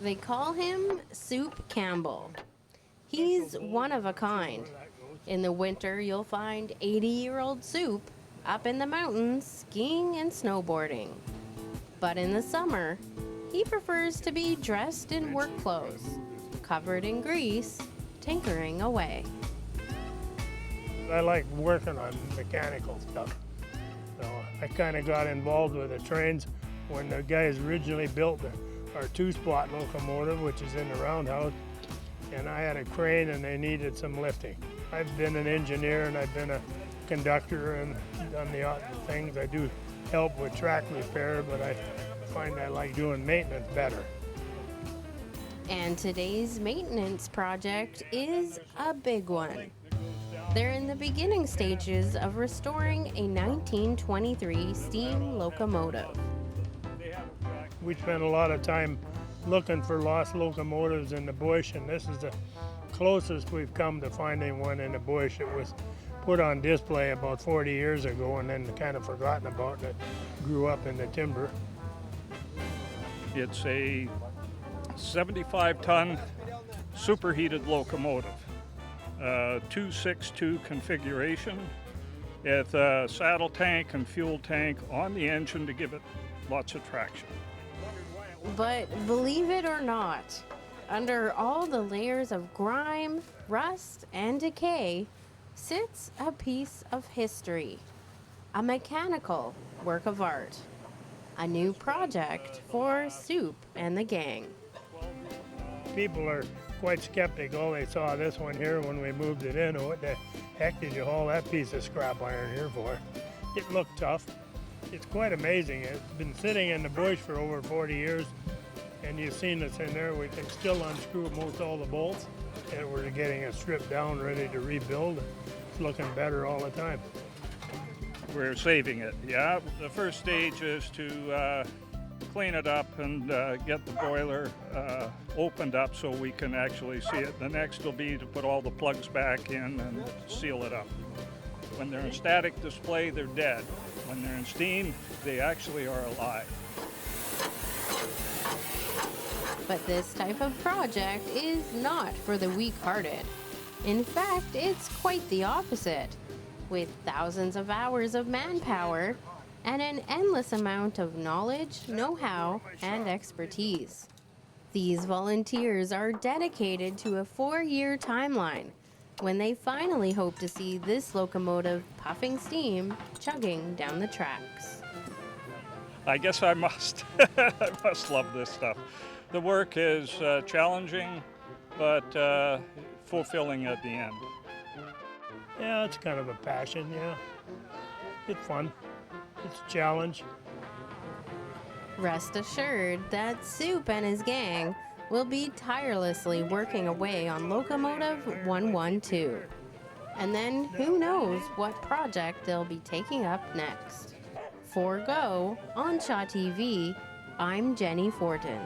They call him Soup Campbell. He's one of a kind. In the winter, you'll find 80-year-old Soup up in the mountains skiing and snowboarding. But in the summer, he prefers to be dressed in work clothes, covered in grease, tinkering away. I like working on mechanical stuff. So I kind of got involved with the trains when the guys originally built our two-spot locomotive, which is in the roundhouse, and I had a crane and they needed some lifting. I've been an engineer and I've been a conductor and done the odd things. I do help with track repair, but I find I like doing maintenance better. And today's maintenance project is a big one. They're in the beginning stages of restoring a 1923 steam locomotive. We spent a lot of time looking for lost locomotives in the bush, and this is the closest we've come to finding one in the bush. It was put on display about 40 years ago and then kind of forgotten about, and it grew up in the timber. It's a 75-ton superheated locomotive, 262 configuration, with a saddle tank and fuel tank on the engine to give it lots of traction. But believe it or not, under all the layers of grime, rust, and decay sits a piece of history, a mechanical work of art, a new project for Soup and the gang. People are quite skeptical. They saw this one here when we moved it in. What the heck did you haul that piece of scrap iron here for? It looked tough. It's quite amazing. It's been sitting in the bush for over 40 years, and you've seen us in there. We can still unscrew most all the bolts, and we're getting it stripped down, ready to rebuild. It's looking better all the time. We're saving it, yeah. The first stage is to clean it up and get the boiler opened up so we can actually see it. The next will be to put all the plugs back in and seal it up. When they're in static display, they're dead. When they're in steam, they actually are alive. But this type of project is not for the weak-hearted. In fact, it's quite the opposite. With thousands of hours of manpower and an endless amount of knowledge, know-how, and expertise. These volunteers are dedicated to a 4-year timeline when they finally hope to see this locomotive puffing steam chugging down the tracks. I guess I must. I must love this stuff. The work is challenging, but fulfilling at the end. Yeah, it's kind of a passion, yeah. It's fun. It's a challenge. Rest assured that Soup and his gang will be tirelessly working away on Locomotive 112. And then who knows what project they'll be taking up next. For Go, on Shaw TV, I'm Jenny Fortin.